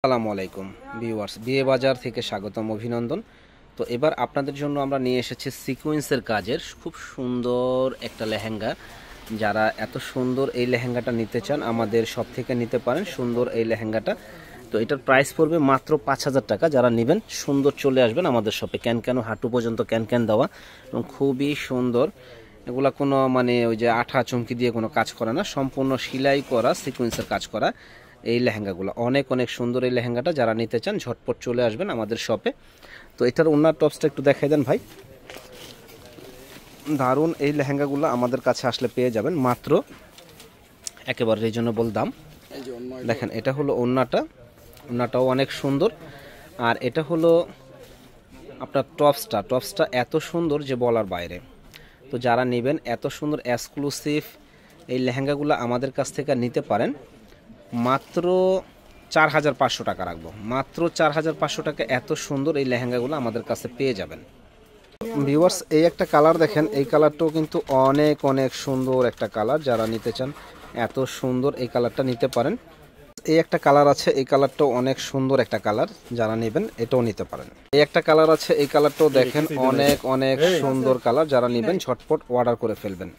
আসসালামু আলাইকুম ভিউয়ার্স, বিয়ে বাজার থেকে স্বাগতম, অভিনন্দন। তো এবার আপনাদের জন্য আমরা নিয়ে এসেছি সিকোয়েন্সের কাজের খুব সুন্দর একটা লেহেঙ্গা। যারা এত সুন্দর এই লেহেঙ্গাটা নিতে চান আমাদের শপ থেকে নিতে পারেন সুন্দর এই লেহেঙ্গাটা। তো এটার প্রাইস পড়বে মাত্র 5,000 টাকা। যারা নেবেন সুন্দর চলে আসবেন আমাদের শপে। ক্যান হাঁটু পর্যন্ত ক্যান দেওয়া এবং খুবই সুন্দর। এগুলা কোনো ওই যে আঠা চমকি দিয়ে কোনো কাজ করা না, সম্পূর্ণ সেলাই করা সিকোয়েন্সের কাজ করা এই লেহেঙ্গাগুলো অনেক অনেক সুন্দর। এই লেহেঙ্গাটা যারা নিতে চান ঝটপট চলে আসবেন আমাদের শপে। তো এটার ওনার টপসটা একটু দেখাই দেন ভাই। দারুণ এই লেহেঙ্গাগুলো আমাদের কাছে আসলে পেয়ে যাবেন মাত্র একেবারে রিজনেবল দাম। দেখেন এটা হলো ওন্নাটাও অনেক সুন্দর। আর এটা হলো আপনার টপসটা এত সুন্দর যে বলার বাইরে। তো যারা নেবেন এত সুন্দর এক্সক্লুসিভ এই লেহেঙ্গাগুলো আমাদের কাছ থেকে নিতে পারেন মাত্র 4,500 টাকা রাখবো। মাত্র 4,500 টাকা এত সুন্দর এই লেহেঙ্গাগুলো আমাদের কাছে পেয়ে যাবেন। ভিউয়ার্স, এই একটা কালার দেখেন, এই কালারটাও কিন্তু অনেক অনেক সুন্দর একটা কালার। যারা নিতে চান এত সুন্দর এই কালারটা নিতে পারেন। এই একটা কালার আছে, এই কালারটাও অনেক সুন্দর একটা কালার। যারা নেবেন এটাও নিতে পারেন। এই একটা কালার আছে, এই কালারটাও দেখেন অনেক অনেক সুন্দর কালার। যারা নেবেন ঝটপট অর্ডার করে ফেলবেন।